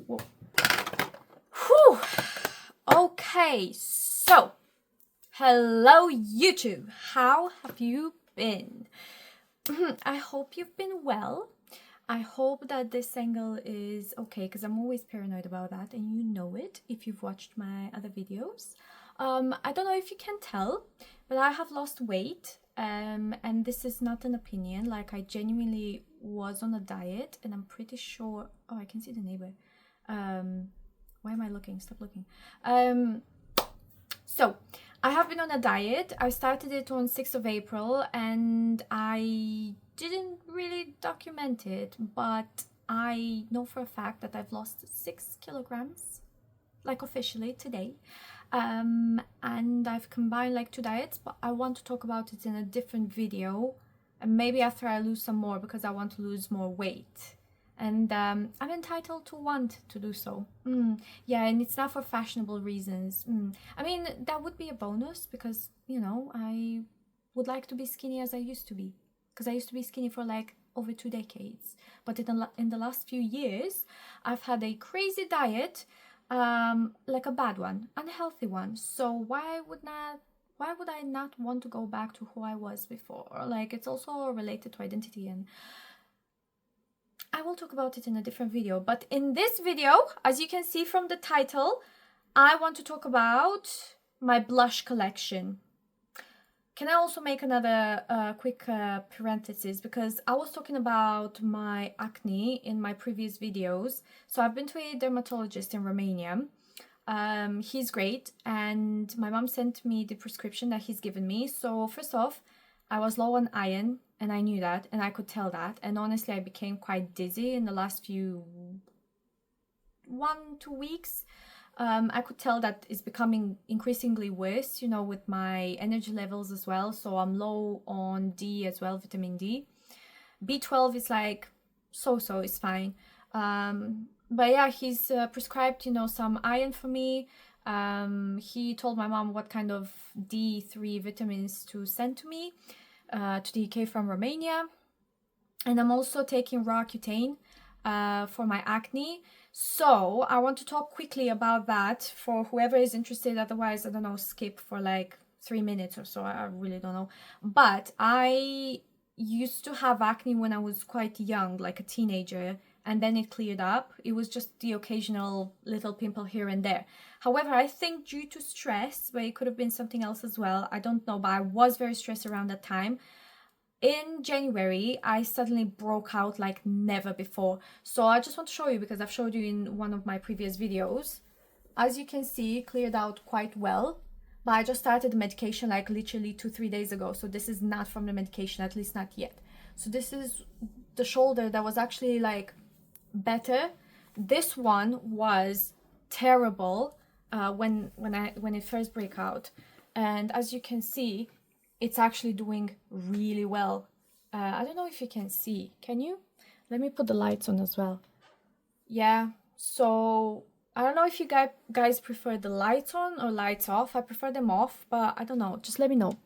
Whoa. Whew. Okay, so hello YouTube. How have you been? I hope you've been well. I hope that this angle is okay, because I'm always paranoid about that, and you know it if you've watched my other videos. I don't know if you can tell, but I have lost weight, and this is not an opinion. Like, I genuinely was on a diet, and I'm pretty sure... Oh, I can see the neighbor. Why am I looking? Stop looking. So I have been on a diet. I started it on 6th of April, and I didn't really document it, but I know for a fact that I've lost 6 kilograms, like officially today. And I've combined like 2 diets, but I want to talk about it in a different video, and maybe after I lose some more, because I want to lose more weight. And I'm entitled to want to do so. Yeah, and it's not for fashionable reasons. I mean, that would be a bonus, because, you know, I would like to be skinny as I used to be. Because I used to be skinny for like over 2 decades. But in the last few years, I've had a crazy diet, like a bad one, unhealthy one. So why would I not want to go back to who I was before? Like, it's also related to identity, and I will talk about it in a different video. But in this video, as you can see from the title, I want to talk about my blush collection. Can I also make another quick parenthesis, because I was talking about my acne in my previous videos. So I've been to a dermatologist in Romania. He's great, and my mom sent me the prescription that he's given me. So first off, I was low on iron, and I knew that, and I could tell that. And honestly, I became quite dizzy in the last 1-2 weeks. I could tell that it's becoming increasingly worse, you know, with my energy levels as well. So I'm low on D as well, vitamin D. B12 is like so, it's fine. But yeah, he's prescribed, you know, some iron for me. He told my mom what kind of D3 vitamins to send to me, to the UK from Romania. And I'm also taking raw cutane for my acne. So I want to talk quickly about that for whoever is interested. Otherwise, I don't know, skip for like 3 minutes or so. I really don't know. But I used to have acne when I was quite young, like a teenager, and then it cleared up. It was just the occasional little pimple here and there. However, I think due to stress, but it could have been something else as well, I don't know, but I was very stressed around that time. In January, I suddenly broke out like never before. So I just want to show you, because I've showed you in one of my previous videos. As you can see, it cleared out quite well. But I just started the medication like literally 2-3 days ago. So this is not from the medication, at least not yet. So this is the shoulder that was actually like better. This one was terrible when it first broke out. And as you can see, it's actually doing really well. I don't know if you can see. Can you? Let me put the lights on as well. Yeah, so I don't know if you guys prefer the lights on or lights off. I prefer them off, but I don't know. Just let me know.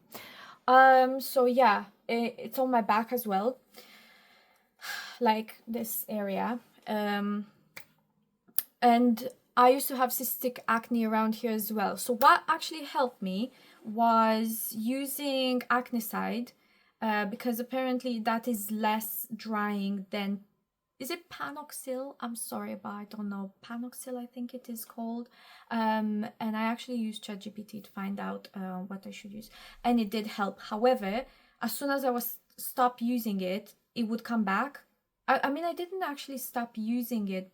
So yeah, it's on my back as well, like this area. And I used to have cystic acne around here as well. So what actually helped me was using Acnicide, because apparently that is less drying than... Is it Panoxyl? I'm sorry, but I don't know. Panoxyl, I think it is called. And I actually used ChatGPT to find out what I should use, and it did help. However, as soon as I stopped using it, it would come back. I mean, I didn't actually stop using it.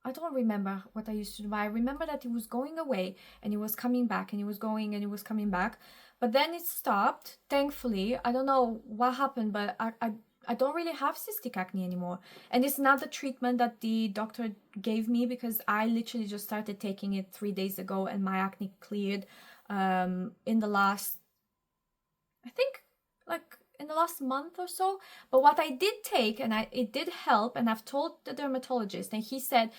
I don't remember what I used to do, but I remember that it was going away and it was coming back, and it was going and it was coming back. But then it stopped, thankfully. I don't know what happened, but I don't really have cystic acne anymore. And it's not the treatment that the doctor gave me, because I literally just started taking it 3 days ago, and my acne cleared in the last, I think, like in the last month or so. But what I did take, and it did help, and I've told the dermatologist, and he said,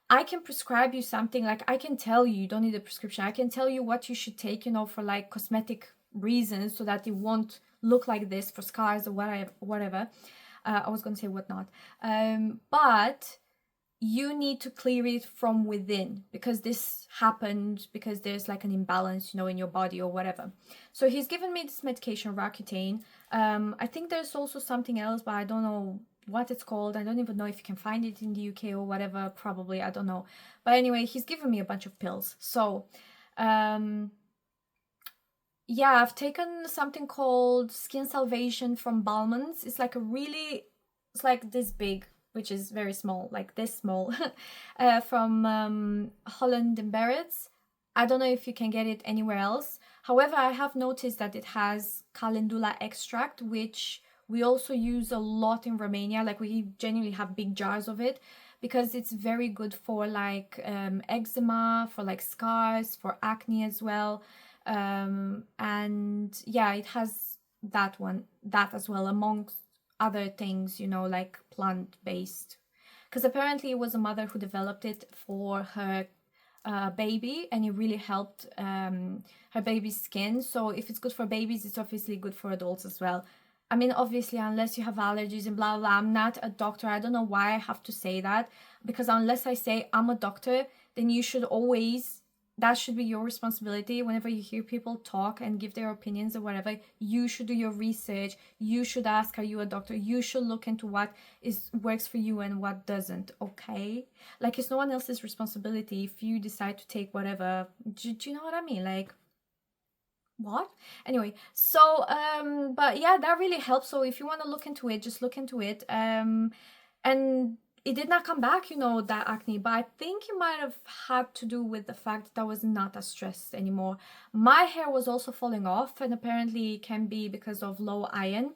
I can prescribe you something, like I can tell you don't need a prescription. I can tell you what you should take, you know, for like cosmetic reasons, so that it won't look like this, for scars or whatever. I was gonna say whatnot. But you need to clear it from within, because this happened because there's like an imbalance, you know, in your body or whatever. So he's given me this medication, Roaccutane. I think there's also something else, but I don't know what it's called. I don't even know if you can find it in the UK or whatever, probably, I don't know. But anyway, he's given me a bunch of pills. So yeah, I've taken something called Skin Salvation from Balmans. It's like it's like this big, which is very small, like this small, from Holland and Barrett's. I don't know if you can get it anywhere else. However, I have noticed that it has calendula extract, which we also use a lot in Romania. Like, we genuinely have big jars of it, because it's very good for like eczema, for like scars, for acne as well. And yeah, it has that as well, amongst other things, you know, like plant-based, because apparently it was a mother who developed it for her baby, and it really helped her baby's skin. So if it's good for babies, it's obviously good for adults as well. I mean, obviously, unless you have allergies and blah, blah, I'm not a doctor. I don't know why I have to say that, because unless I say I'm a doctor, then you should always, that should be your responsibility. Whenever you hear people talk and give their opinions or whatever, you should do your research. You should ask, are you a doctor? You should look into what works for you and what doesn't, okay? Like, it's no one else's responsibility if you decide to take whatever. Do you know what I mean? Like, what? Anyway, so but yeah, that really helps. So if you want to look into it, just look into it. And it did not come back, you know, that acne, but I think it might have had to do with the fact that I was not as stressed anymore. My hair was also falling off, and apparently it can be because of low iron.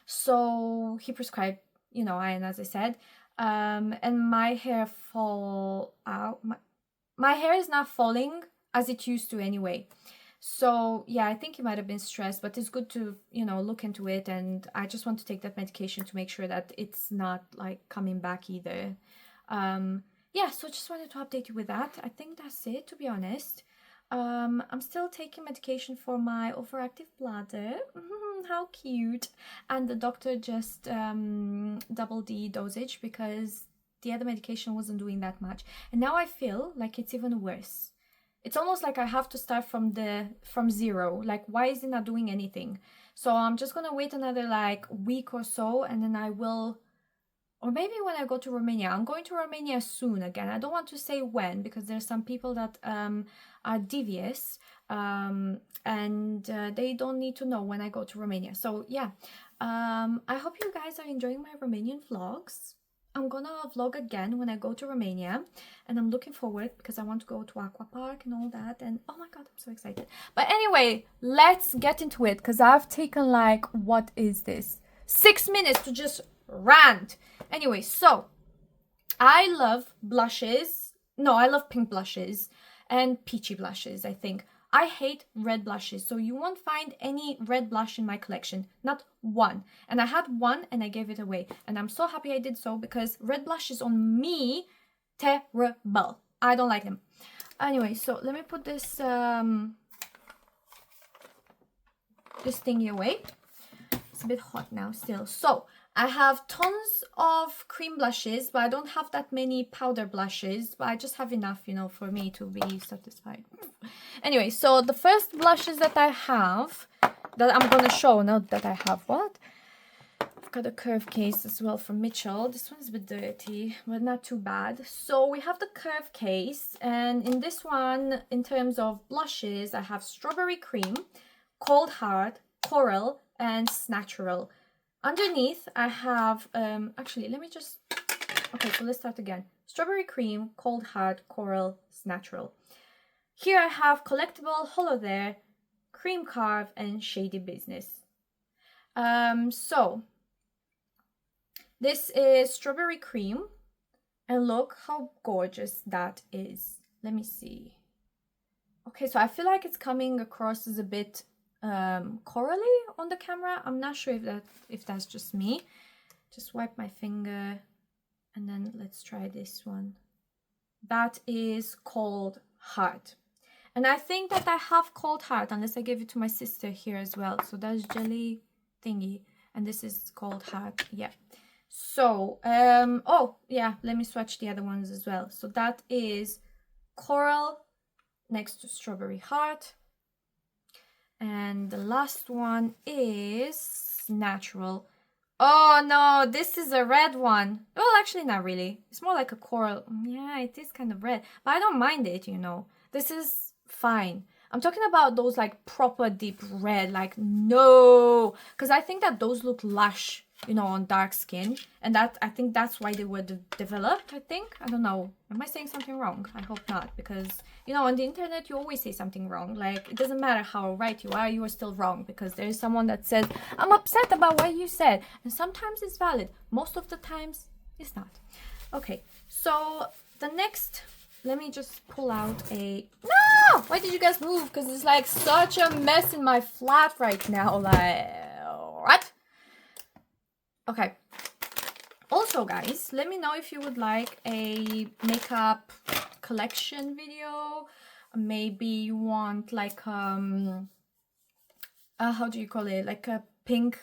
So he prescribed, you know, iron, as I said. And my hair fall out. My hair is not falling as it used to anyway. So yeah, I think he might have been stressed, but it's good to, you know, look into it. And I just want to take that medication to make sure that it's not like coming back either. Yeah, so just wanted to update you with that. I think that's it, to be honest. I'm still taking medication for my overactive bladder. How cute. And the doctor just doubled the dosage because the other medication wasn't doing that much. And now I feel like it's even worse. It's almost like I have to start from zero. Like, why is it not doing anything? So I'm just gonna wait another like week or so, and then I will, or maybe when I go to Romania. I'm going to Romania soon again. I don't want to say when, because there's some people that are devious, and they don't need to know when I go to Romania. So yeah, I hope you guys are enjoying my Romanian vlogs. I'm gonna vlog again when I go to Romania, and I'm looking forward because I want to go to Aqua Park and all that, and oh my god, I'm so excited. But anyway, let's get into it, because I've taken like, what is this, 6 minutes to just rant. Anyway, so I love blushes. No, I love pink blushes and peachy blushes, I think. I hate red blushes, so you won't find any red blush in my collection, not one. And I had one and I gave it away, and I'm so happy I did so, because red blushes on me, terrible. I don't like them. Anyway, so let me put this this thingy away. It's a bit hot now still. So I have tons of cream blushes, but I don't have that many powder blushes, but I just have enough, you know, for me to be satisfied. Anyway, so the first blushes that I have, that I'm gonna show, not that I have, what? I've got a curve case as well from Mitchell. This one's a bit dirty, but not too bad. So we have the curve case, and in this one, in terms of blushes, I have Strawberry Cream, Cold Hard, Coral, and Natural. Underneath, I have, actually, let me just, okay, so let's start again. Strawberry Cream, Cold Hard, Coral, Natural. Here I have Collectible, Hollow There, Cream Carve, and Shady Business. So, this is Strawberry Cream, and look how gorgeous that is. Let me see. Okay, so I feel like it's coming across as a bit corally on the camera. I'm not sure if that's just me. Just wipe my finger, and then let's try this one. That is Cold Heart, and I think that I have Cold Heart, unless I gave it to my sister here as well. So that's Jelly Thingy, and this is Cold Heart. Yeah, So, oh yeah, let me swatch the other ones as well. So that is Coral next to Strawberry Heart. And the last one is Natural. Oh no, this is a red one. Well, actually not really. It's more like a coral. Yeah, it is kind of red, but I don't mind it, you know. This is fine. I'm talking about those like proper deep red, like no, because I think that those look lush, you know, on dark skin, and that I think that's why they were developed. I think, I don't know, am I saying something wrong? I hope not, because you know, on the internet you always say something wrong. Like, it doesn't matter how right you are still wrong, because there's someone that says, I'm upset about what you said, and sometimes it's valid, most of the times it's not. Okay, so the next, let me just pull out a, no, why did you guys move? Because it's like such a mess in my flat right now. Like, what? Okay, also guys, let me know if you would like a makeup collection video. Maybe you want like how do you call it, like a pink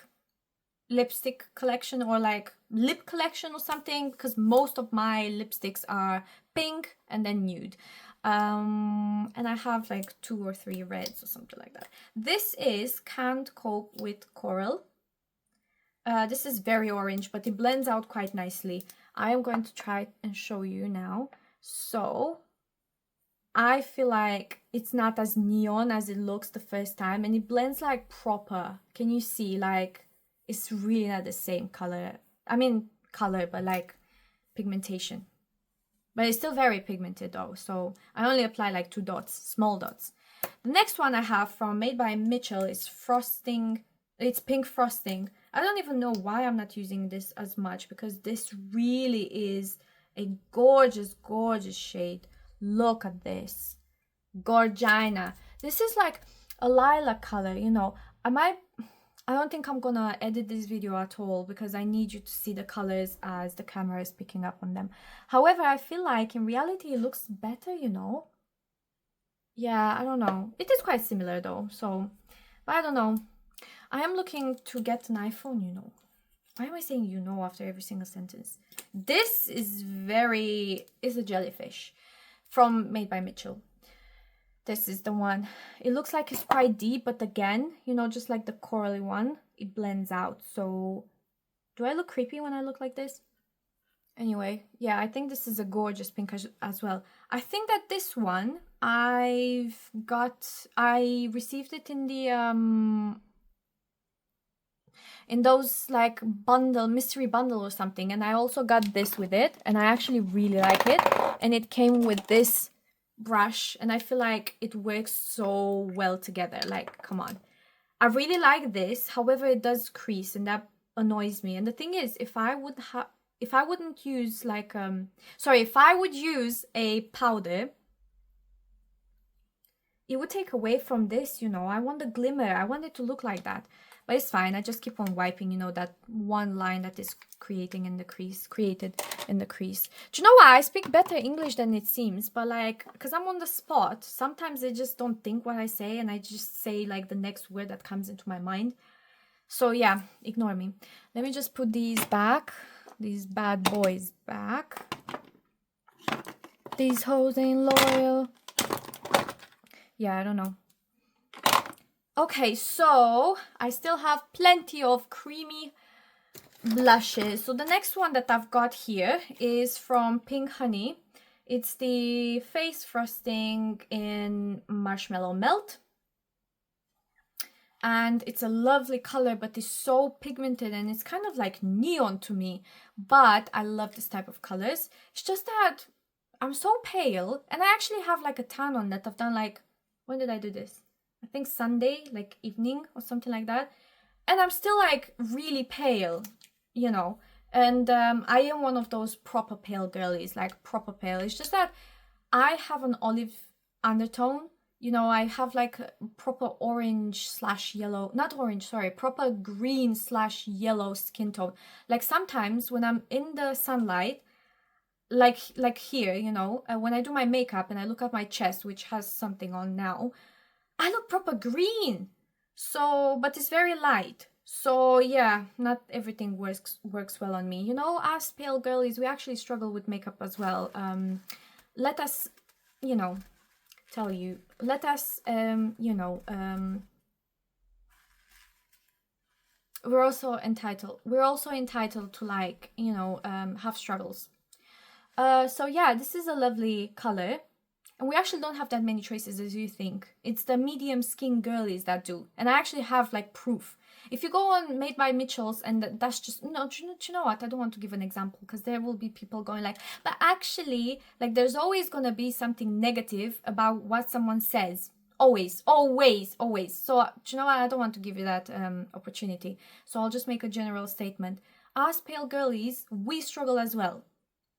lipstick collection, or like lip collection or something, because most of my lipsticks are pink and then nude, and I have like 2 or 3 reds or something like that. This is Can't Cope with Coral. This is very orange, but it blends out quite nicely. I am going to try and show you now. So I feel like it's not as neon as it looks the first time, and it blends like proper. Can you see? Like, it's really not the same color. I mean color, but like pigmentation. But it's still very pigmented though, so I only apply like 2 dots, small dots. The next one I have from Made by Mitchell is Frosting. It's Pink Frosting. I don't even know why I'm not using this as much, because this really is a gorgeous, gorgeous shade. Look at this. Gorgina. This is like a lilac color, you know. I don't think I'm gonna edit this video at all, because I need you to see the colors as the camera is picking up on them. However, I feel like in reality it looks better, you know. Yeah, I don't know. It is quite similar though, so, but I don't know. I am looking to get an iPhone, you know. Why am I saying you know after every single sentence? This is a jellyfish from Made by Mitchell. This is the one. It looks like it's quite deep, but again, you know, just like the corally one, it blends out. So, do I look creepy when I look like this? Anyway, yeah, I think this is a gorgeous pink as well. I think that this one, I received it in the, in those like mystery bundle or something, and I also got this with it, and I actually really like it, and it came with this brush, and I feel like it works so well together. Like, come on, I really like this. However, it does crease, and that annoys me. And the thing is, if I would use like if I would use a powder, it would take away from this, you know. I want the glimmer, I want it to look like that. But it's fine, I just keep on wiping, you know, that one line that is created in the crease. Do you know what? I speak better English than it seems, but like, because I'm on the spot, sometimes I just don't think what I say, and I just say like the next word that comes into my mind. So yeah, ignore me. Let me just put these back, these bad boys back. These hoes ain't loyal. Yeah, I don't know. Okay, so I still have plenty of creamy blushes. So the next one that I've got here is from Pink Honey. It's the Face Frosting in Marshmallow Melt. And it's a lovely color, but it's so pigmented, and it's kind of like neon to me. But I love this type of colors. It's just that I'm so pale, and I actually have like a tan on that I've done like, when did I do this? I think Sunday, like evening or something like that. And I'm still like really pale, you know. And I am one of those proper pale girlies, like proper pale. It's just that I have an olive undertone. You know, I have like a proper orange slash yellow, not orange, sorry, proper green slash yellow skin tone. Like sometimes when I'm in the sunlight, like here, you know, when I do my makeup and I look at my chest, which has something on now, I look proper green. So, but it's very light. So yeah, not everything works well on me. You know, us pale girlies, we actually struggle with makeup as well. Let us, you know, tell you. Let us, we're also entitled to, like, you know, have struggles. So yeah, this is a lovely color. And we actually don't have that many traces as you think. It's the medium skin girlies that do. And I actually have like proof. If you go on Made by Mitchell's and that's just, no, do you know what? I don't want to give an example because there will be people going like, but actually, like, there's always going to be something negative about what someone says. Always, always, always. So, do you know what? I don't want to give you that opportunity. So I'll just make a general statement. Us pale girlies, we struggle as well.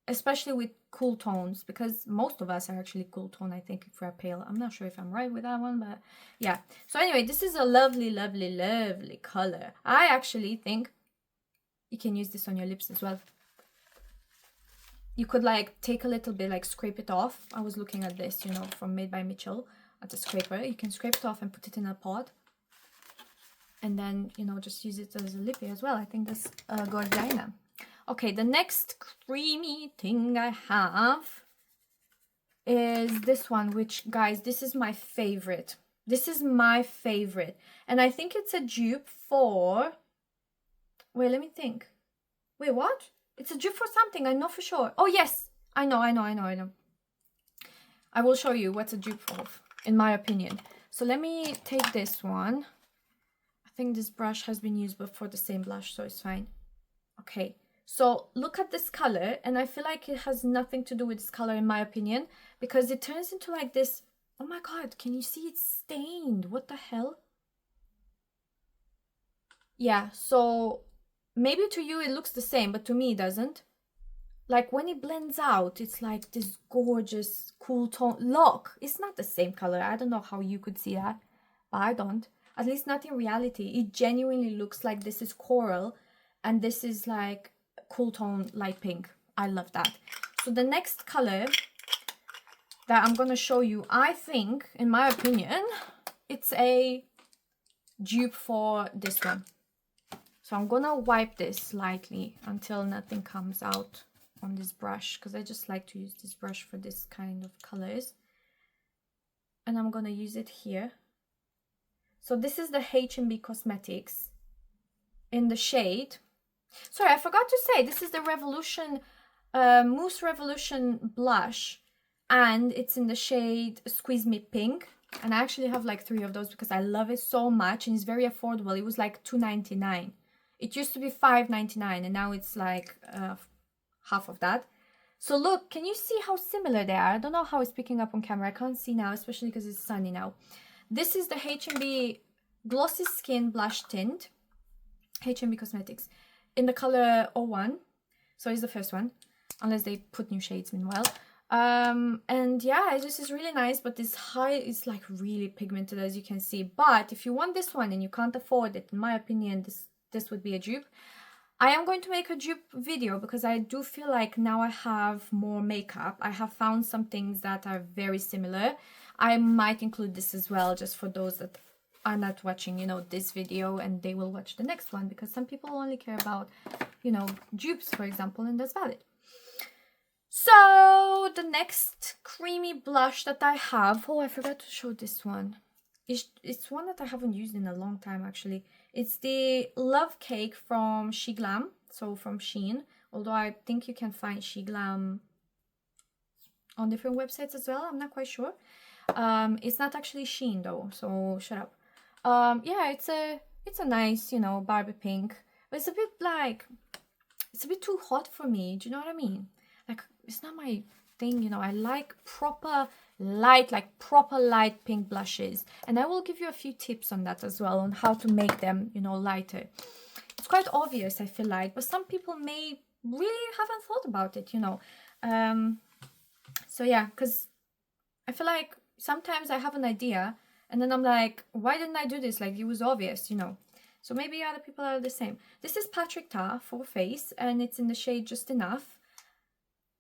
Especially with cool tones, because most of us are actually cool tone, I think, if we're pale. I'm not sure if I'm right with that one, but yeah. So anyway, this is a lovely, lovely, lovely color. I actually think you can use this on your lips as well. You could like take a little bit, like scrape it off. I was looking at this, you know, from Made by Mitchell at the scraper. You can scrape it off and put it in a pot. And then, you know, just use it as a lippy as well. I think that's a good idea. Okay, the next creamy thing I have is this one, which, guys, this is my favorite. This is my favorite. And I think it's a dupe for... Wait, let me think. Wait, what? It's a dupe for something, I know for sure. Oh, yes. I know. I will show you what's a dupe of, in my opinion. So let me take this one. I think this brush has been used before, the same blush, so it's fine. Okay. So look at this color, and I feel like it has nothing to do with this color in my opinion, because it turns into like this. Oh my god, can you see it's stained? What the hell? Yeah, so maybe to you it looks the same, but to me it doesn't. Like when it blends out, it's like this gorgeous cool tone. Look, it's not the same color. I don't know how you could see that, but I don't. At least not in reality. It genuinely looks like this is coral and this is like cool tone light pink. I love that. So the next color that I'm gonna show you, I think, in my opinion, it's a dupe for this one. So I'm gonna wipe this lightly until nothing comes out on this brush, because I just like to use this brush for this kind of colors. And I'm gonna use it here. So this is the H&B Cosmetics in the shade... Sorry, I forgot to say, this is the Revolution, Mousse Revolution blush, and it's in the shade Squeeze Me Pink. And I actually have like 3 of those because I love it so much, and it's very affordable. It was like $2.99. It used to be $5.99, and now it's like half of that. So look, can you see how similar they are? I don't know how it's picking up on camera. I can't see now, especially because it's sunny now. This is the H&B Glossy Skin Blush Tint, H&B Cosmetics, in the color 01. So it's the first one, unless they put new shades meanwhile. And yeah, this is really nice, but this high is like really pigmented, as you can see. But if you want this one and you can't afford it, in my opinion, this would be a dupe. I am going to make a dupe video because I do feel like now I have more makeup. I have found some things that are very similar. I might include this as well, just for those that are not watching, you know, this video, and they will watch the next one, because some people only care about, you know, dupes, for example, and that's valid. So the next creamy blush that I have, oh, I forgot to show this one. It's one that I haven't used in a long time, actually. It's the Love Cake from She Glam, so from Shein, although I think you can find She Glam on different websites as well. I'm not quite sure. It's not actually Shein though, so shut up. Yeah, it's a nice, you know, Barbie pink, but it's a bit like, it's a bit too hot for me. Do you know what I mean? Like, it's not my thing, you know. I like proper light, like proper light pink blushes, and I will give you a few tips on that as well, on how to make them, you know, lighter. It's quite obvious, I feel like, but some people may really haven't thought about it, you know. So yeah, because I feel like sometimes I have an idea and then I'm like, why didn't I do this? Like, it was obvious, you know. So maybe other people are the same. This is Patrick Ta for Face, and it's in the shade Just Enough.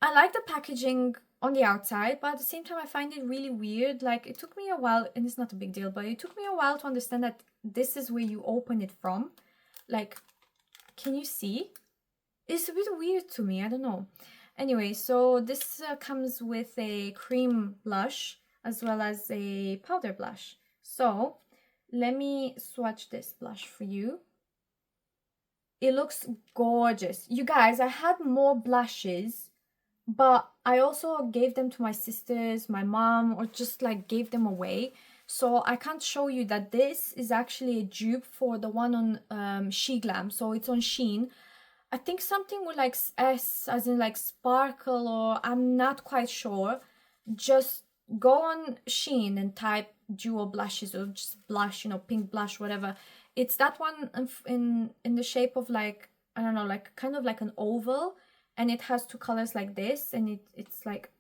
I like the packaging on the outside, but at the same time I find it really weird. Like, it took me a while, and it's not a big deal, but it took me a while to understand that this is where you open it from. like, can you see? It's a bit weird to me, I don't know. Anyway, so this comes with a cream blush as well as a powder blush. So let me swatch this blush for you. It looks gorgeous. You guys, I had more blushes, but I also gave them to my sisters, my mom, or just like gave them away. So I can't show you that this is actually a dupe for the one on She Glam. So it's on Shein. I think something with like S as in like sparkle, or I'm not quite sure. Just go on Shein and type duo blushes or just blush, you know, pink blush, whatever. It's that one in the shape of like, I don't know, like kind of like an oval, and it has two colors like this, and it's like,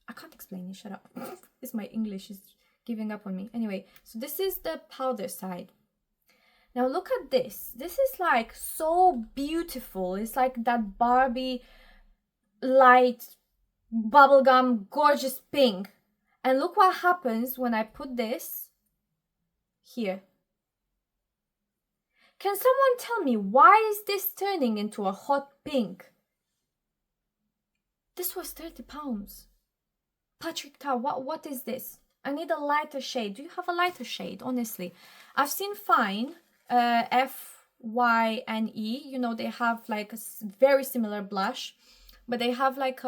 I can't explain it, shut up. It's my English is giving up on me. Anyway, so this is the powder side. Now look at this. This is like so beautiful. It's like that Barbie light bubblegum gorgeous pink. And look what happens when I put this here. Can someone tell me why is this turning into a hot pink? This was £30. Patrick Ta, what is this? I need a lighter shade. Do you have a lighter shade? Honestly, I've seen Fine, FYNE, you know, they have like a very similar blush, but they have like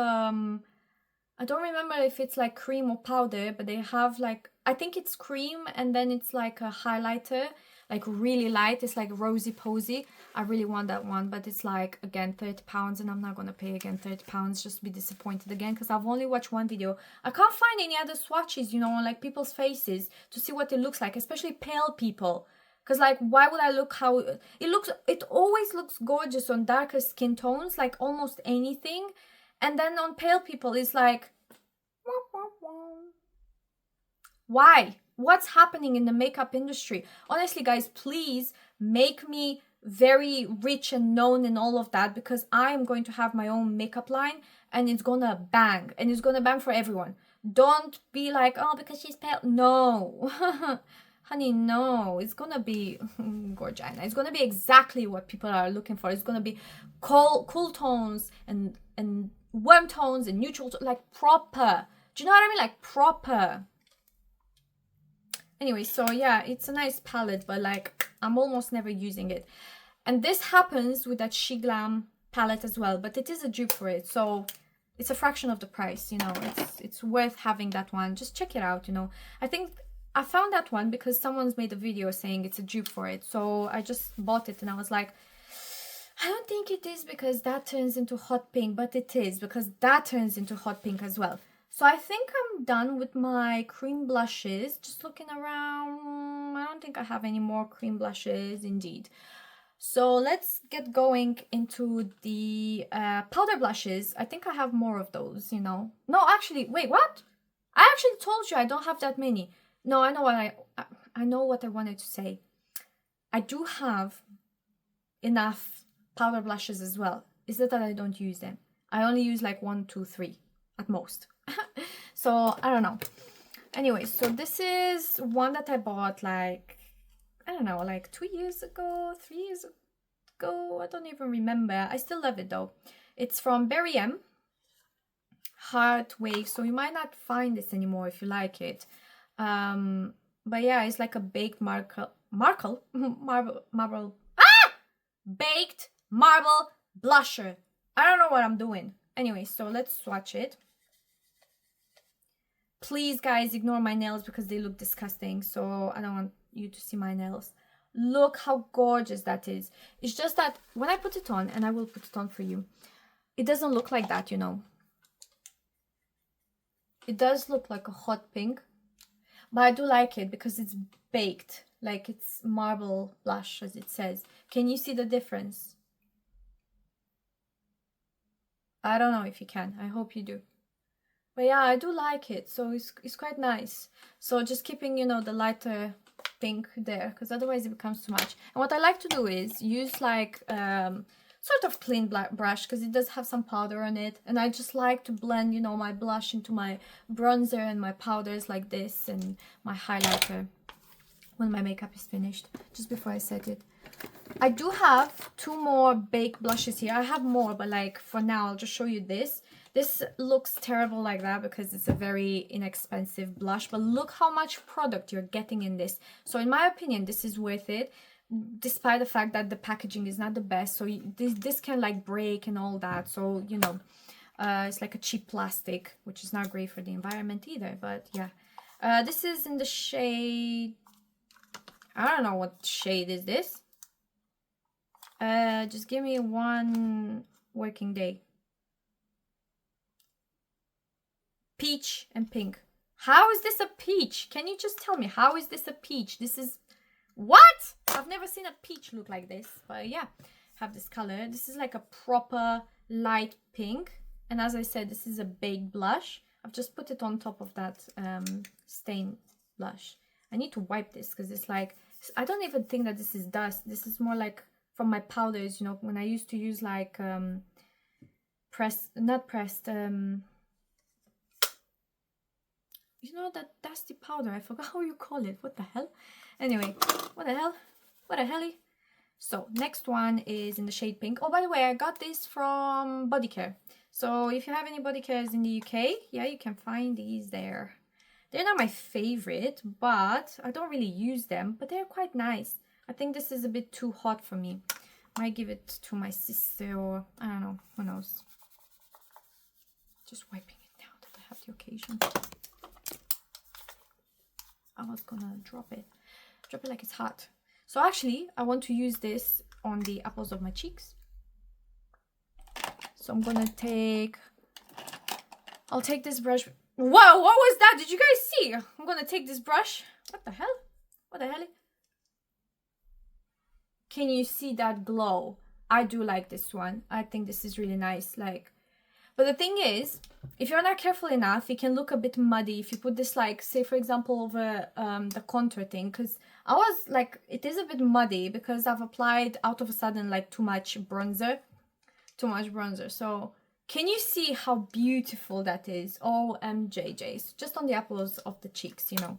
I don't remember if it's like cream or powder, but they have like, I think it's cream and then it's like a highlighter, like really light. It's like Rosy Posy. I really want that one, but it's like, again, £30, and I'm not gonna pay again £30 just to be disappointed again, because I've only watched one video. I can't find any other swatches, you know, on like people's faces to see what it looks like, especially pale people. Because like, why would I look how it looks? It always looks gorgeous on darker skin tones, like almost anything. And then on pale people, it's like, why? What's happening in the makeup industry? Honestly, guys, please make me very rich and known and all of that, because I am going to have my own makeup line and it's gonna bang, and it's gonna bang for everyone. Don't be like, oh, because she's pale. No. Honey, no. It's gonna be gorgina. It's gonna be exactly what people are looking for. It's gonna be cool tones and warm tones and neutral, like proper. Do you know what I mean? Like proper. Anyway, so yeah, it's a nice palette, but like I'm almost never using it. And this happens with that She Glam palette as well, but it is a dupe for it, so it's a fraction of the price, you know. It's worth having that one. Just check it out, you know. I think I found that one because someone's made a video saying it's a dupe for it, so I just bought it and I was like, I don't think it is, because that turns into hot pink, but it is, because that turns into hot pink as well. So I think I'm done with my cream blushes. Just looking around, I don't think I have any more cream blushes indeed. So let's get going into the powder blushes. I think I have more of those, you know. No, actually, wait, what? I actually told you I don't have that many. No, I know what I know what I wanted to say. I do have enough powder blushes as well. Is it that I don't use them? I only use like 1, 2, 3 at most. So I don't know. Anyway, so this is one that I bought like, I don't know, like 2 years ago, 3 years ago. I don't even remember. I still love it though. It's from Berry M, Heart Wave. So you might not find this anymore if you like it. But yeah, it's like a baked marble baked marble blusher. I don't know what I'm doing. Anyway, so let's swatch it. Please, guys, ignore my nails because they look disgusting. So I don't want you to see my nails. Look how gorgeous that is. It's just that when I put it on, and I will put it on for you, it doesn't look like that, you know. It does look like a hot pink, but I do like it because it's baked. Like it's marble blush, as it says. Can you see the difference? I don't know if you can. I hope you do. But yeah, I do like it. So it's quite nice. So just keeping, you know, the lighter pink there, because otherwise it becomes too much. And what I like to do is use like sort of clean black brush, because it does have some powder on it. And I just like to blend, you know, my blush into my bronzer and my powders like this, and my highlighter when my makeup is finished, just before I set it. I do have two more baked blushes here. I have more, but like for now, I'll just show you this. This looks terrible like that because it's a very inexpensive blush, but look how much product you're getting in this. So in my opinion, this is worth it, despite the fact that the packaging is not the best. So this can like break and all that. So, you know, it's like a cheap plastic, which is not great for the environment either, but yeah. This is in the shade, I don't know what shade is this. Just give me one working day. Peach and pink. How is this a peach? Can you just tell me, how is this a peach? This is what? I've never seen a peach look like this, but yeah, have this color. This is like a proper light pink, and as I said, this is a baked blush. I've just put it on top of that stain blush. I need to wipe this because it's like, I don't even think that this is dust. This is more like from my powders, you know, when I used to use like you know, that dusty powder. I forgot how you call it. What the hell? Anyway, what the hell? What the helly? So next one is in the shade pink. Oh, by the way, I got this from Body Care. So if you have any Body Cares in the UK, yeah, you can find these there. They're not my favorite, but I don't really use them, but they're quite nice. I think this is a bit too hot for me. Might give it to my sister, or I don't know, who knows. Just wiping it now that I have the occasion. I was gonna drop it like it's hot. So actually, I want to use this on the apples of my cheeks. So I'm gonna I'll take this brush. Whoa, what was that? Did you guys see? I'm gonna take this brush. What the hell? What the hell? Can you see that glow? I do like this one. I think this is really nice. Like, but the thing is, if you're not careful enough, it can look a bit muddy if you put this, like, say for example, over the contour thing, because I was like, it is a bit muddy because I've applied out of a sudden like too much bronzer. So can you see how beautiful that is? OMJJs, just on the apples of the cheeks, you know.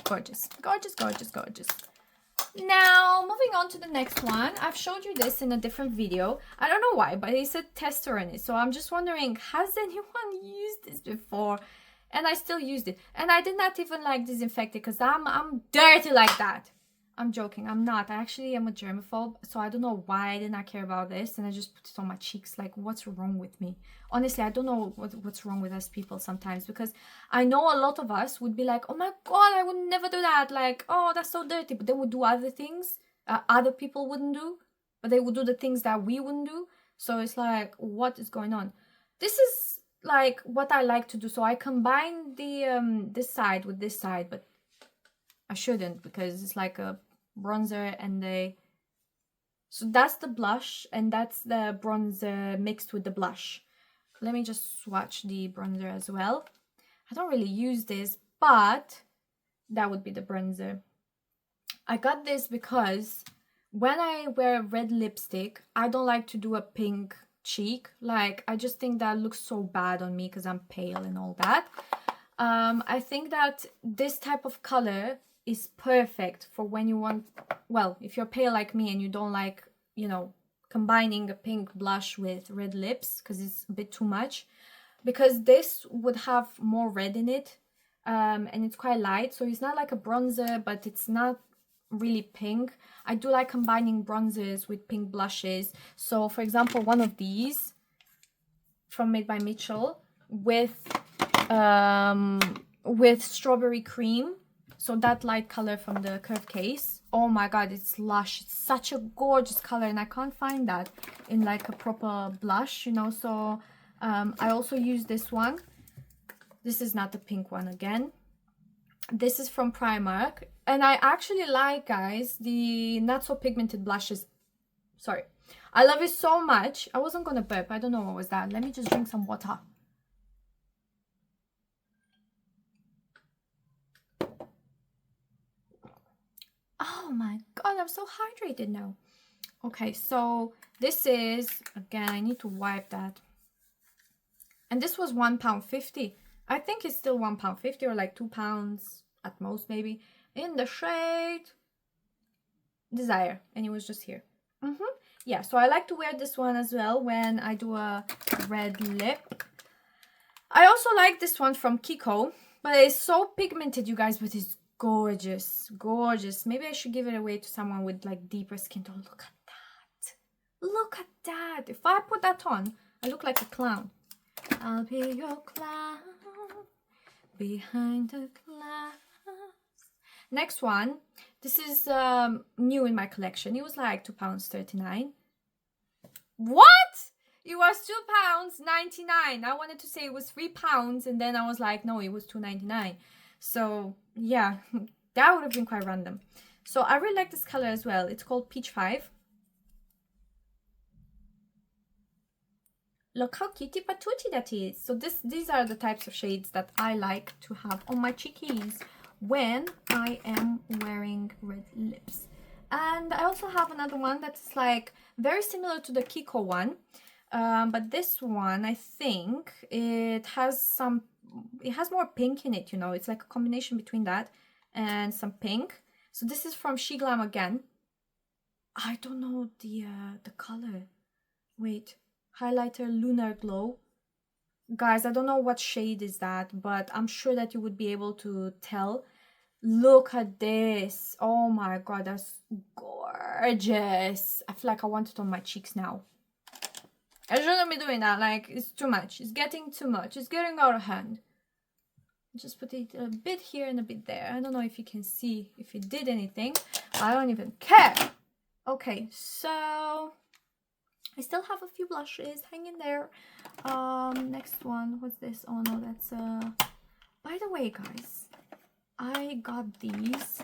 Gorgeous, gorgeous, gorgeous, gorgeous. Now, moving on to the next one. I've showed you this in a different video. I don't know why, but it said tester on it. So I'm just wondering, has anyone used this before? And I still used it. And I did not even like disinfect it because I'm dirty like that. I'm joking. I'm not. I actually am a germaphobe. So I don't know why I did not care about this. And I just put it on my cheeks. Like, what's wrong with me? Honestly, I don't know what's wrong with us people sometimes. Because I know a lot of us would be like, oh my God, I would never do that. Like, oh, that's so dirty. But they would do other things other people wouldn't do. But they would do the things that we wouldn't do. So it's like, what is going on? This is like what I like to do. So I combine the this side with this side. But I shouldn't because it's like a bronzer and so that's the blush and that's the bronzer mixed with the blush. Let me just swatch the bronzer as well. I don't really use this, but that would be the bronzer. I got this because when I wear red lipstick, I don't like to do a pink cheek. Like, I just think that looks so bad on me because I'm pale and all that. I think that this type of color is perfect for when you want, well, if you're pale like me and you don't like, you know, combining a pink blush with red lips because it's a bit too much, because this would have more red in it, and it's quite light, so it's not like a bronzer, but it's not really pink. I do like combining bronzers with pink blushes. So for example, one of these from Made by Mitchell with strawberry cream. So that light color from the Curve case. Oh my God, it's lush. It's such a gorgeous color and I can't find that in like a proper blush, you know. So I also use this one. This is not the pink one again. This is from Primark. And I actually like, guys, the not so pigmented blushes. Sorry. I love it so much. I wasn't gonna burp. I don't know what was that. Let me just drink some water. Oh my God, I'm so hydrated now. Okay, so this is, again, I need to wipe that. And this was £1.50. I think it's still £1.50 or like £2 at most maybe. In the shade Desire, and it was just here. Yeah, so I like to wear this one as well when I do a red lip. I also like this one from Kiko, but it's so pigmented, you guys, but it's gorgeous, gorgeous. Maybe I should give it away to someone with like deeper skin tone. Look at that. Look at that. If I put that on, I look like a clown. I'll be your clown behind the glass. Next one. This is new in my collection. It was like £2.39. What? It was £2.99. I wanted to say it was £3, and then I was like, no, it was £2.99. So yeah, that would have been quite random. So I really like this color as well. It's called Peach 5. Look how cutie patootie that is. So these are the types of shades that I like to have on my cheekies when I am wearing red lips. And I also have another one that's like very similar to the Kiko one, but this one, I think it has more pink in it, you know. It's like a combination between that and some pink. So this is from She Glam again. I don't know the color. Wait, highlighter Lunar Glow. Guys, I don't know what shade is that, but I'm sure that you would be able to tell. Look at this. Oh my god, that's gorgeous. I feel like I want it on my cheeks now. I shouldn't be doing that. Like, it's too much. It's getting too much. It's getting out of hand. Just put it a bit here and a bit there. I don't know if you can see if it did anything. I don't even care. Okay, so I still have a few blushes hanging there. Next one, what's this? Oh no, that's by the way, guys, I got these,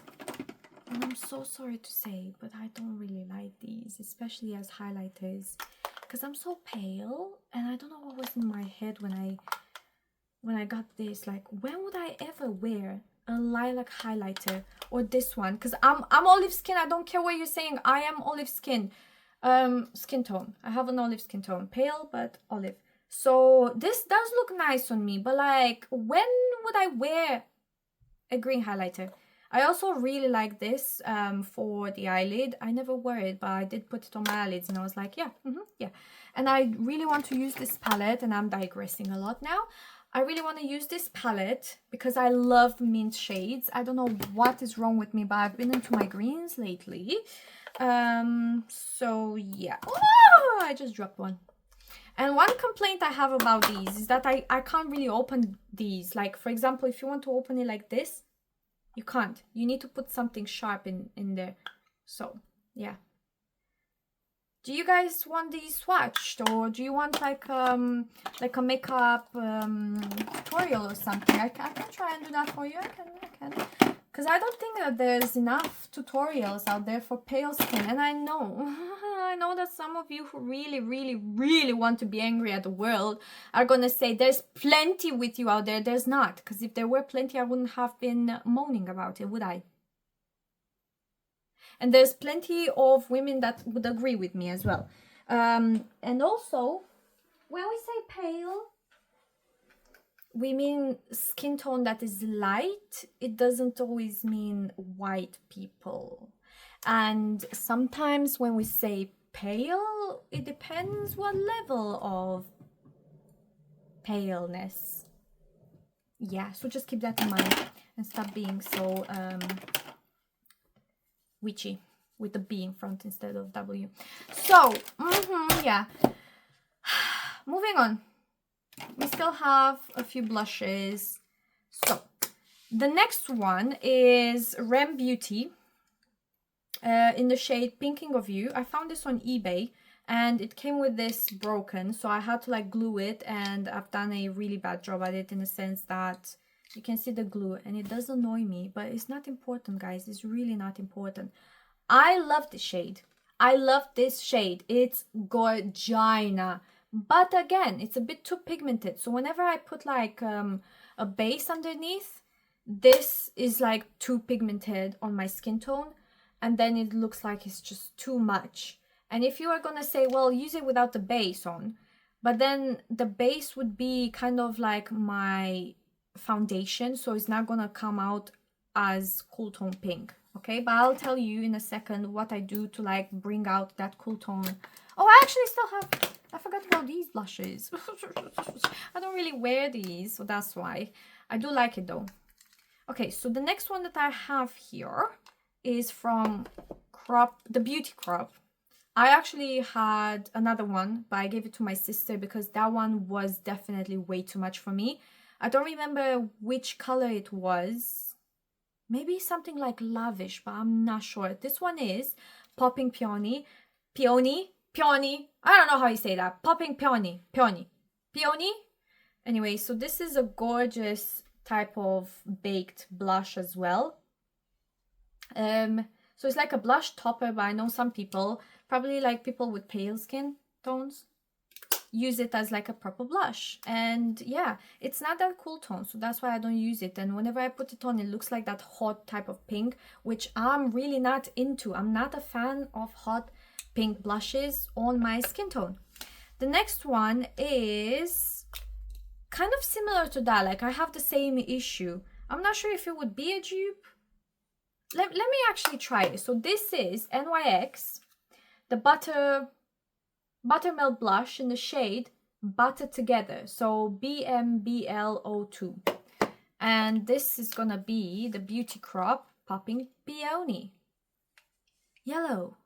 and I'm so sorry to say, but I don't really like these, especially as highlighters, because I'm so pale, and I don't know what was in my head when I got this. Like, when would I ever wear a lilac highlighter or this one? Because I'm olive skin. I don't care what you're saying. I am olive skin. Skin tone. I have an olive skin tone. Pale, but olive. So this does look nice on me, but like, when would I wear a green highlighter? I also really like this for the eyelid. I never wore it, but I did put it on my eyelids, and I was like, yeah, yeah. And I really want to use this palette, and I'm digressing a lot now. I really want to use this palette because I love mint shades. I don't know what is wrong with me, but I've been into my greens lately. So yeah. Oh, I just dropped one. And one complaint I have about these is that I can't really open these. Like, for example, if you want to open it like this, you can't. You need to put something sharp in there. So yeah. Do you guys want these swatched, or do you want like a makeup tutorial or something? I can try and do that for you. I can. Because I don't think that there's enough tutorials out there for pale skin. And I know that some of you who really, really, really want to be angry at the world are going to say there's plenty with you out there. There's not. Because if there were plenty, I wouldn't have been moaning about it, would I? And there's plenty of women that would agree with me as well. And also, when we say pale, we mean skin tone that is light. It doesn't always mean white people. And sometimes when we say pale, it depends what level of paleness. Yeah, so just keep that in mind and stop being so witchy with the B in front instead of W. So, yeah. Moving on. We still have a few blushes. So, the next one is Rem Beauty in the shade Pinking of You. I found this on eBay, and it came with this broken, so I had to like glue it, and I've done a really bad job at it in the sense that you can see the glue, and it does annoy me, but it's not important, guys. It's really not important. I love this shade. I love this shade. It's gorgina. But again, it's a bit too pigmented. So whenever I put like a base underneath, this is like too pigmented on my skin tone. And then it looks like it's just too much. And if you are going to say, well, use it without the base on. But then the base would be kind of like my foundation. So it's not going to come out as cool tone pink. okay? But I'll tell you in a second what I do to like bring out that cool tone. Oh, I actually still have, I forgot about these blushes. I don't really wear these, so that's why. I do like it though. Okay, so the next one that I have here is from the Beauty Crop. I actually had another one, but I gave it to my sister because that one was definitely way too much for me. I don't remember which color it was. Maybe something like Lavish, but I'm not sure. This one is Popping Peony. Peony? Peony? I don't know how you say that. Popping Peony. Peony. Peony? Anyway, so this is a gorgeous type of baked blush as well. So it's like a blush topper, but I know some people, probably like people with pale skin tones, use it as like a proper blush. And yeah, it's not that cool tone, so that's why I don't use it. And whenever I put it on, it looks like that hot type of pink, which I'm really not into. I'm not a fan of hot pink blushes on my skin tone. The next one is kind of similar to that. Like I have the same issue. I'm not sure if it would be a dupe. Let me actually try it. So this is NYX, the Buttermelt blush in the shade Butter Together. So BMBL02. And this is gonna be the Beauty Crop Popping Peony. Yellow,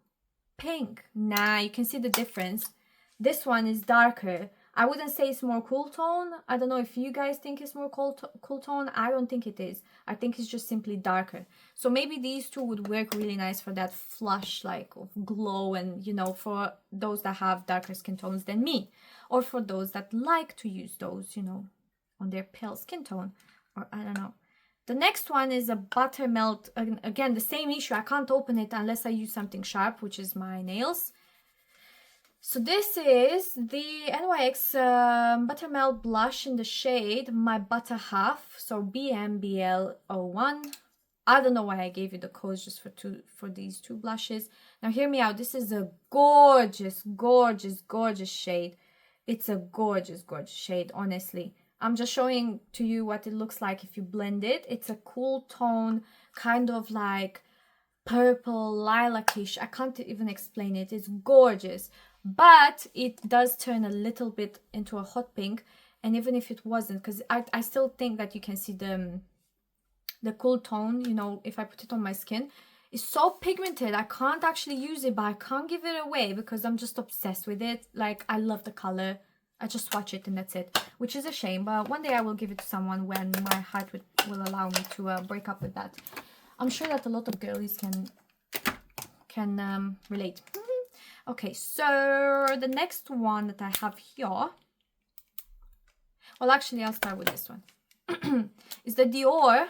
pink. Nah, you can see the difference. This one is darker. I wouldn't say it's more cool tone. I don't know if you guys think it's more cool tone. I don't think it is. I think it's just simply darker. So maybe these two would work really nice for that flush like of glow, and you know, for those that have darker skin tones than me, or for those that like to use those, you know, on their pale skin tone, or I don't know. The next one is a Buttermelt. Again, the same issue. I can't open it unless I use something sharp, which is my nails. So this is the NYX Buttermelt blush in the shade My Butter Half, so BMBL01. I don't know why I gave you the codes just for these two blushes. Now hear me out. This is a gorgeous, gorgeous, gorgeous shade. It's a gorgeous, gorgeous shade, honestly. I'm just showing to you what it looks like if you blend it. It's a cool tone, kind of like purple, lilac-ish. I can't even explain it. It's gorgeous. But it does turn a little bit into a hot pink, and even if it wasn't, because I still think that you can see the cool tone, you know, if I put it on my skin. It's so pigmented, I can't actually use it, but I can't give it away because I'm just obsessed with it. Like, I love the color. I just swatch it and that's it, which is a shame, but one day I will give it to someone when my height will allow me to break up with that. I'm sure that a lot of girlies can relate. Okay, so the next one that I have here, well, actually, I'll start with this one. Is the Dior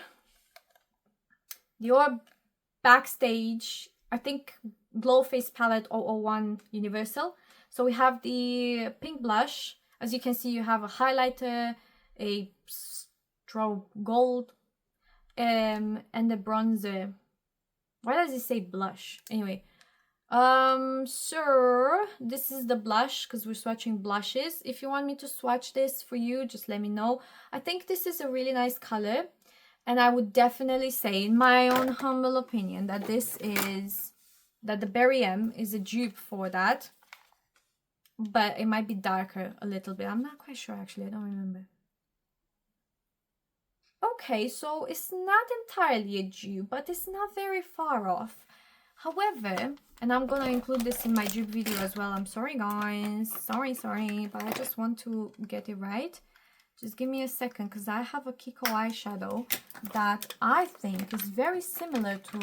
Backstage, I think, Glow Face Palette 001 Universal. So we have the pink blush. As you can see, you have a highlighter, a strobe gold, and the bronzer. Why does it say blush? Anyway. So this is the blush, because we're swatching blushes. If you want me to swatch this for you, just let me know. I think this is a really nice color, and I would definitely say, in my own humble opinion, that the Berry M is a dupe for that, but it might be darker a little bit. I'm not quite sure, actually. I don't remember. Okay, so it's not entirely a dupe, but it's not very far off. However, and I'm gonna include this in my dupe video as well. I'm sorry, guys. Sorry, but I just want to get it right. Just give me a second, because I have a Kiko eyeshadow that I think is very similar to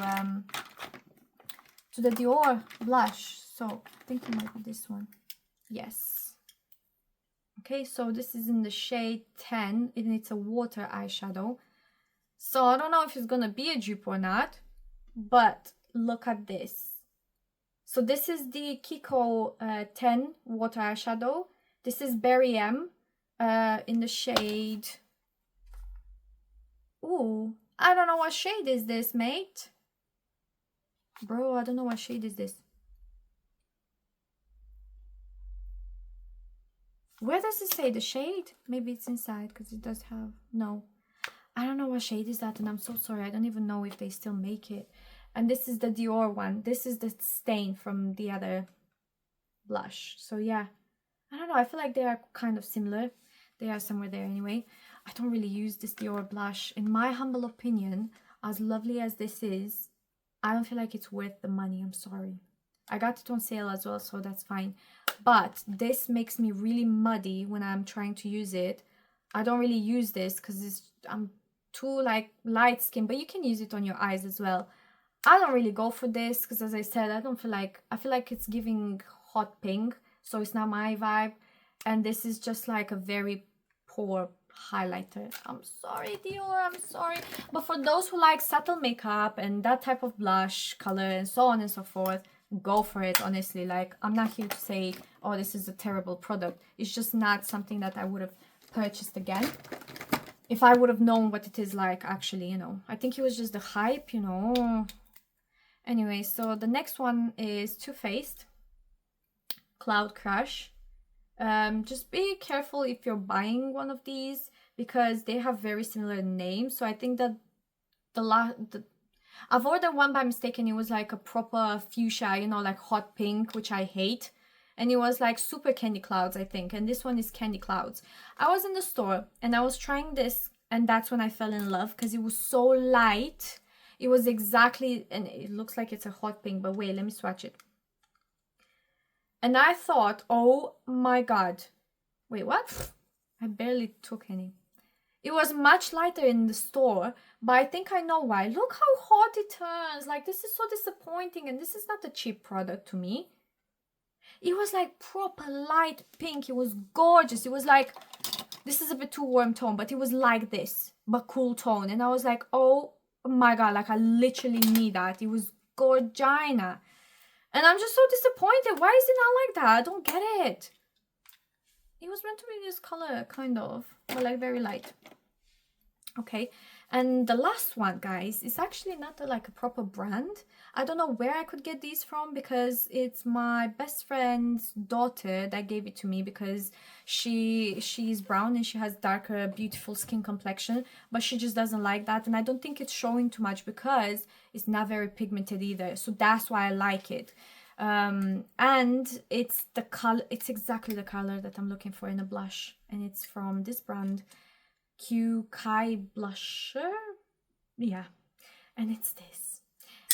the Dior blush. So I think it might be this one. Yes. Okay, so this is in the shade 10, and it's a water eyeshadow. So I don't know if it's gonna be a dupe or not, but look at this. So this is the Kiko 10 water eyeshadow. This is Berry M in the shade. Ooh, I don't know what shade is this, mate. Bro, I don't know what shade is this. Where does it say the shade? Maybe it's inside, because it does have... No. I don't know what shade is that, and I'm so sorry. I don't even know if they still make it. And this is the Dior one. This is the stain from the other blush. So yeah, I don't know, I feel like they are kind of similar. They are somewhere there anyway. I don't really use this Dior blush. In my humble opinion, as lovely as this is, I don't feel like it's worth the money. I'm sorry. I got it on sale as well, so that's fine. But this makes me really muddy when I'm trying to use it. I don't really use this because I'm too like light skin, but you can use it on your eyes as well. I don't really go for this because, as I said, I feel like it's giving hot pink, so it's not my vibe. And this is just like a very poor highlighter. I'm sorry, Dior, I'm sorry. But for those who like subtle makeup and that type of blush color and so on and so forth, go for it. Honestly, like, I'm not here to say, oh, this is a terrible product. It's just not something that I would have purchased again if I would have known what it is like, actually, you know. I think it was just the hype, you know. Anyway, so the next one is Too Faced Cloud Crush. Just be careful if you're buying one of these because they have very similar names. So I think that I've ordered one by mistake and it was like a proper fuchsia, you know, like hot pink, which I hate. And it was like super Candy Clouds, I think. And this one is Candy Clouds. I was in the store and I was trying this, and that's when I fell in love because it was so light. It was exactly, and it looks like it's a hot pink, but wait, let me swatch it. And I thought, oh my god. Wait, what? I barely took any. It was much lighter in the store, but I think I know why. Look how hot it turns. Like, this is so disappointing, and this is not a cheap product to me. It was like proper light pink. It was gorgeous. It was like, this is a bit too warm tone, but it was like this, but cool tone. And I was like, oh my god, like I literally need that. It was gorgina. And I'm just so disappointed. Why is it not like that? I don't get it. It was meant to be this color, kind of, but like very light. Okay, and the last one, guys, is actually not like a proper brand. I don't know where I could get these from because it's my best friend's daughter that gave it to me because she's brown and she has darker, beautiful skin complexion, but she just doesn't like that. And I don't think it's showing too much because it's not very pigmented either. So that's why I like it. And it's the color, it's exactly the color that I'm looking for in a blush, and it's from this brand, Q Kai Blusher. Yeah, and it's this,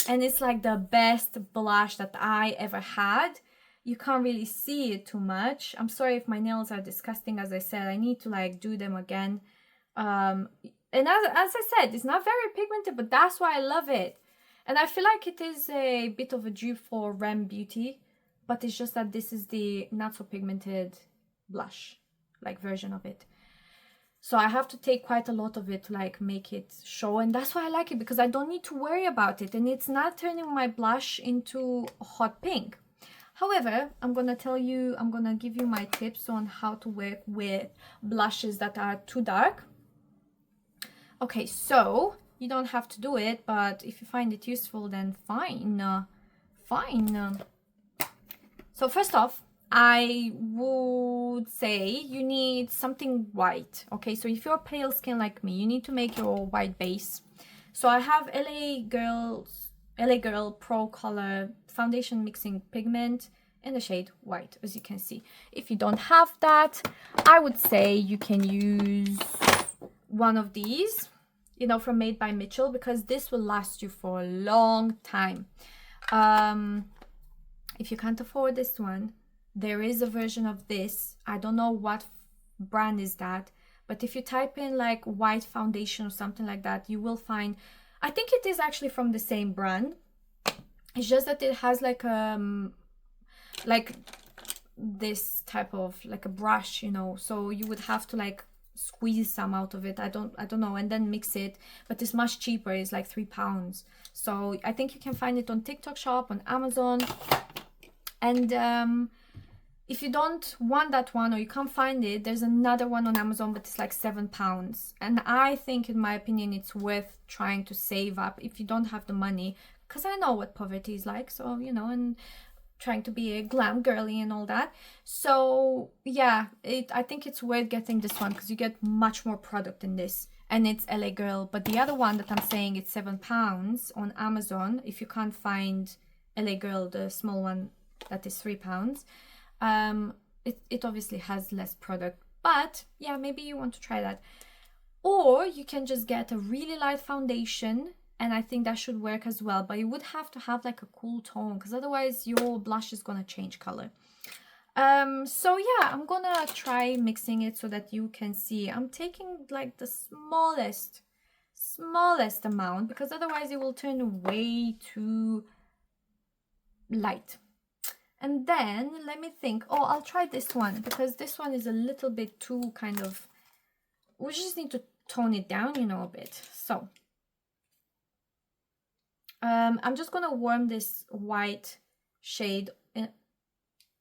and it's like the best blush that I ever had. You can't really see it too much. I'm sorry if my nails are disgusting. As I said, I need to like do them again. And as I said, it's not very pigmented, but that's why I love it. And I feel like it is a bit of a dupe for Rem Beauty, but it's just that this is the not so pigmented blush, like version of it. So I have to take quite a lot of it to like make it show, and that's why I like it, because I don't need to worry about it, and it's not turning my blush into hot pink. However, I'm gonna give you my tips on how to work with blushes that are too dark. Okay, so you don't have to do it, but if you find it useful, then fine. So first off, I would say you need something white. Okay, so if you're pale skin like me, you need to make your white base. So I have LA Girl Pro Color Foundation Mixing Pigment in the shade white, as you can see. If you don't have that, I would say you can use one of these, you know, from Made by Mitchell, because this will last you for a long time. If you can't afford this one, there is a version of this. I don't know what brand is that, but if you type in like white foundation or something like that, you will find, I think it is actually from the same brand. It's just that it has like this type of like a brush, you know, so you would have to like squeeze some out of it. I don't know, and then mix it, but it's much cheaper. It's like £3. So I think you can find it on TikTok Shop, on Amazon. And if you don't want that one or you can't find it, there's another one on Amazon, but it's like £7. And I think, in my opinion, it's worth trying to save up if you don't have the money, because I know what poverty is like. So, you know, and trying to be a glam girly and all that. So yeah, I think it's worth getting this one because you get much more product in this, and it's LA Girl. But the other one that I'm saying, it's £7 on Amazon. If you can't find LA Girl, the small one, that is £3. It obviously has less product, but yeah, maybe you want to try that. Or you can just get a really light foundation, and I think that should work as well, but you would have to have like a cool tone, because otherwise your blush is gonna change color. So yeah, I'm gonna try mixing it so that you can see. I'm taking like the smallest amount, because otherwise it will turn way too light. And then let me think. Oh, I'll try this one, because this one is a little bit too kind of, we just need to tone it down, you know, a bit. So I'm just gonna warm this white shade in,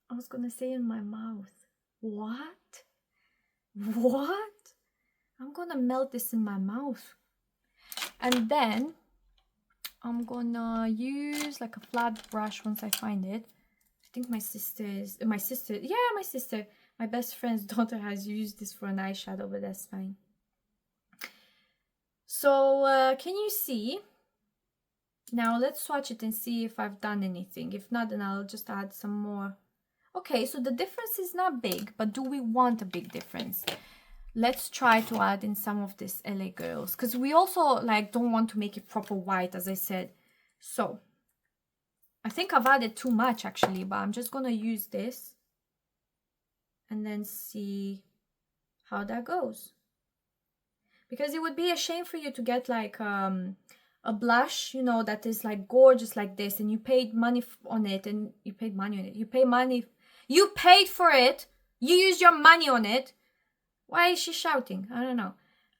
I was gonna say in my mouth. What? I'm gonna melt this in my mouth. And then I'm gonna use like a flat brush once I find it. I think my best friend's daughter has used this for an eyeshadow, but that's fine. So can you see? Now let's swatch it and see if I've done anything. If not, then I'll just add some more. Okay, so the difference is not big, but do we want a big difference? Let's try to add in some of this LA Girls, because we also like don't want to make it proper white, as I said. So I think I've added too much actually, but I'm just gonna use this and then see how that goes. Because it would be a shame for you to get like a blush, you know, that is like gorgeous like this, and you paid money on it, and you paid for it, you used your money on it. Why is she shouting? I don't know.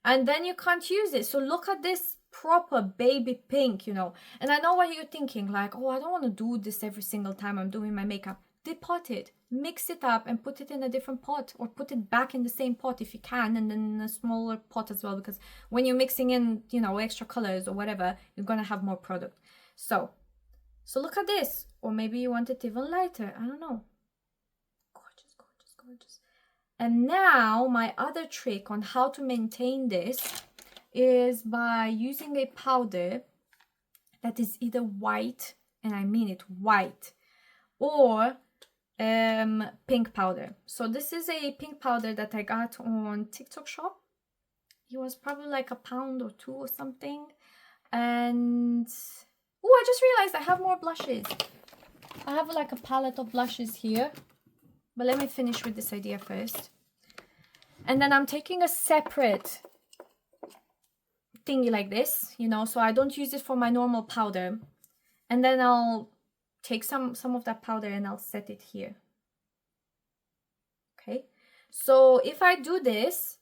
And then you can't use it. So look at this proper baby pink, you know. And I know what you're thinking, like, oh, I don't want to do this every single time I'm doing my makeup. Depot it, mix it up and put it in a different pot, or put it back in the same pot if you can, and then in a smaller pot as well, because when you're mixing in, you know, extra colors or whatever, you're gonna have more product. So look at this. Or maybe you want it even lighter, I don't know. Gorgeous. And now my other trick on how to maintain this is by using a powder that is either white, and I mean it white, or pink powder. So this is a pink powder that I got on TikTok shop. It was probably like £1 or £2 or something. And oh, I just realized I have more blushes. I have like a palette of blushes here, but let me finish with this idea first. And then I'm taking a separate thingy like this, you know, so I don't use it for my normal powder. And then I'll take some of that powder and I'll set it here. Okay, so if I do this,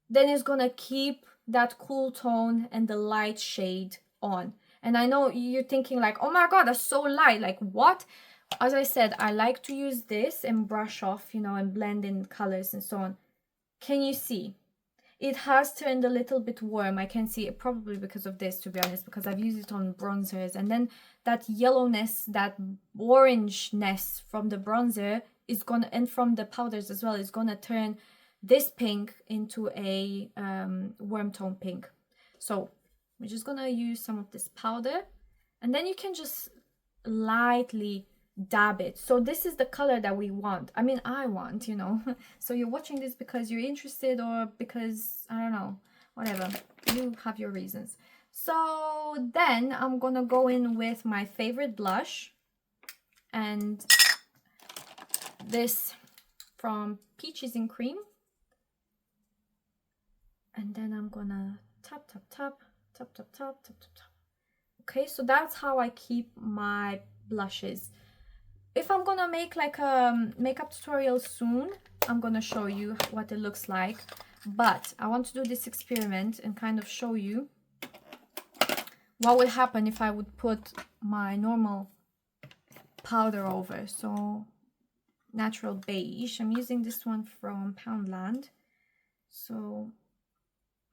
then it's gonna keep that cool tone and the light shade on. And I know you're thinking like, oh my god, that's so light, like what? As I said, I like to use this and brush off, you know, and blend in colors and so on. Can you see? It has turned a little bit warm. I can see it probably because of this, to be honest, because I've used it on bronzers. And then that yellowness, that orangeness from the bronzer is gonna, and from the powders as well, is gonna turn this pink into a warm tone pink. So we're just gonna use some of this powder, and then you can just lightly dab it. So this is the color that we want. I mean, I want, you know. So you're watching this because you're interested, or because, I don't know, whatever. You have your reasons. So then I'm gonna go in with my favorite blush, and this from Peaches and Cream. And then I'm gonna tap. Okay, so that's how I keep my blushes. If I'm gonna make like a makeup tutorial soon, I'm gonna show you what it looks like. But I want to do this experiment and kind of show you what would happen if I would put my normal powder over. So natural beige. I'm using this one from Poundland. So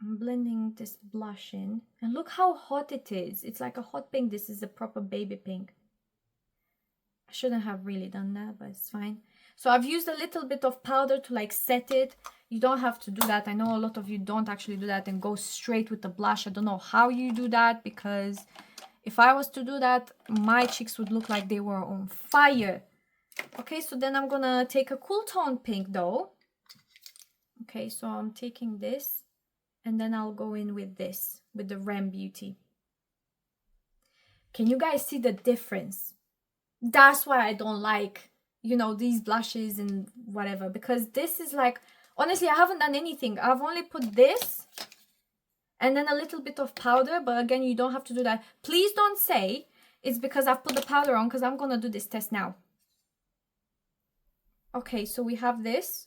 I'm blending this blush in, and look how hot it is. It's like a hot pink. This is a proper baby pink. I shouldn't have really done that, but it's fine. So I've used a little bit of powder to like set it. You don't have to do that. I know a lot of you don't actually do that and go straight with the blush. I don't know how you do that, because if I was to do that, my cheeks would look like they were on fire. Okay, so then I'm gonna take a cool tone pink though. Okay, so I'm taking this and then I'll go in with this, with the Rem Beauty. Can you guys see the difference? That's why I don't like, you know, these blushes and whatever, because this is like, honestly, I haven't done anything. I've only put this and then a little bit of powder, but again, you don't have to do that. Please don't say it's because I've put the powder on, because I'm gonna do this test now. Okay, so we have this.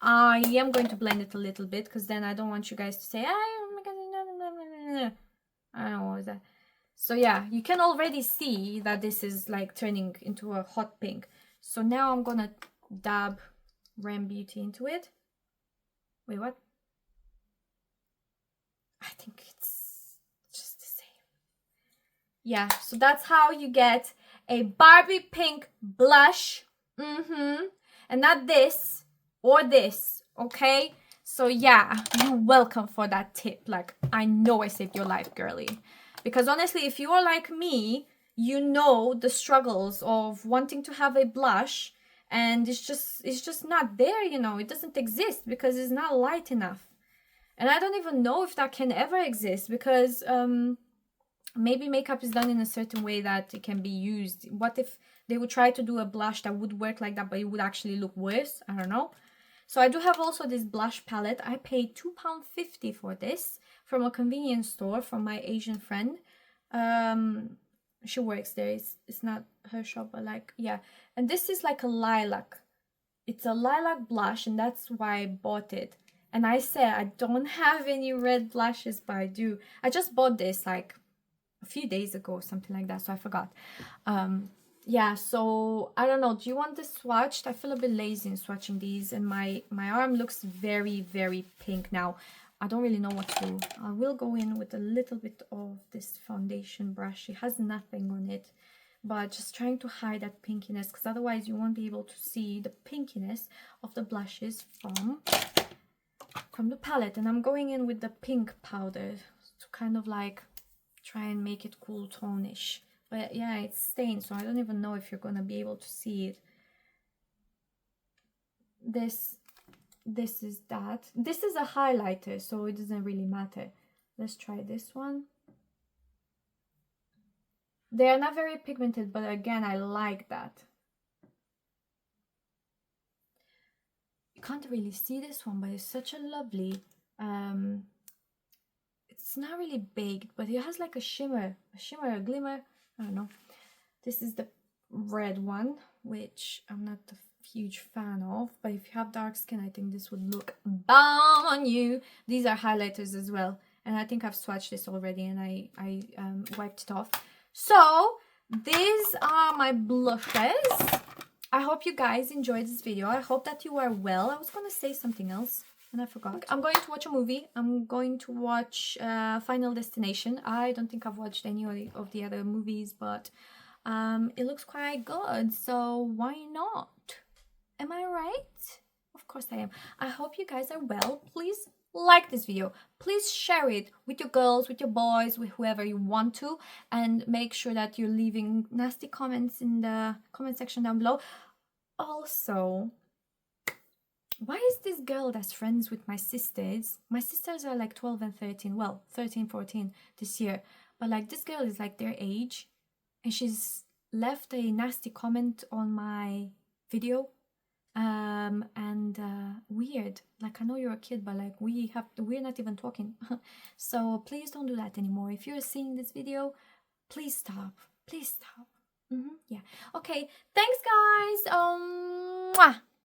I am going to blend it a little bit, because then I don't want you guys to say, oh my god, I don't know what is that. So yeah, you can already see that this is like turning into a hot pink. So now I'm gonna dab Rem Beauty into it. Wait, what? I think it's just the same. Yeah, so that's how you get a Barbie pink blush. And not this or this, okay? So yeah, you're welcome for that tip. Like, I know I saved your life, girly. Because honestly, if you are like me, you know the struggles of wanting to have a blush and it's just not there, you know. It doesn't exist because it's not light enough. And I don't even know if that can ever exist, because maybe makeup is done in a certain way that it can be used. What if they would try to do a blush that would work like that, but it would actually look worse? I don't know. So I do have also this blush palette. I paid £2.50 for this from a convenience store from my Asian friend. She works there. It's not her shop, but like, yeah. And this is like a lilac. It's a lilac blush, and that's why I bought it. And I said I don't have any red blushes, but I do. I just bought this like a few days ago or something like that, so I forgot. Yeah, so I don't know, do you want this swatched? I feel a bit lazy in swatching these, and my arm looks very, very pink now. I don't really know what to do. I will go in with a little bit of this foundation brush. It has nothing on it, but just trying to hide that pinkiness, because otherwise you won't be able to see the pinkiness of the blushes from the palette. And I'm going in with the pink powder to kind of like try and make it cool tone-ish. But yeah, it's stained, so I don't even know if you're gonna be able to see it. This is that. This is a highlighter, so it doesn't really matter. Let's try this one. They are not very pigmented, but again, I like that. You can't really see this one, but it's such a lovely it's not really baked, but it has like a shimmer, a glimmer. I don't know. This is the red one, which I'm not a huge fan of, but if you have dark skin, I think this would look bomb on you. These are highlighters as well, and I think I've swatched this already, and I wiped it off. So these are my blushes. I hope you guys enjoyed this video. I hope that you are well. I was gonna say something else and I forgot. I'm going to watch a movie. I'm going to watch Final Destination. I don't think I've watched any of the other movies, but it looks quite good, so why not? Am I right? Of course I am. I hope you guys are well. Please like this video. Please share it with your girls, with your boys, with whoever you want to, and make sure that you're leaving nasty comments in the comment section down below. Also, why is this girl that's friends with my sisters? My sisters are like 12 and 13. Well, 13, 14 this year. But like this girl is like their age. And she's left a nasty comment on my video. Weird. Like, I know you're a kid, but like we're not even talking. So please don't do that anymore. If you're seeing this video, please stop. Please stop. Yeah. Okay. Thanks, guys. Mwah.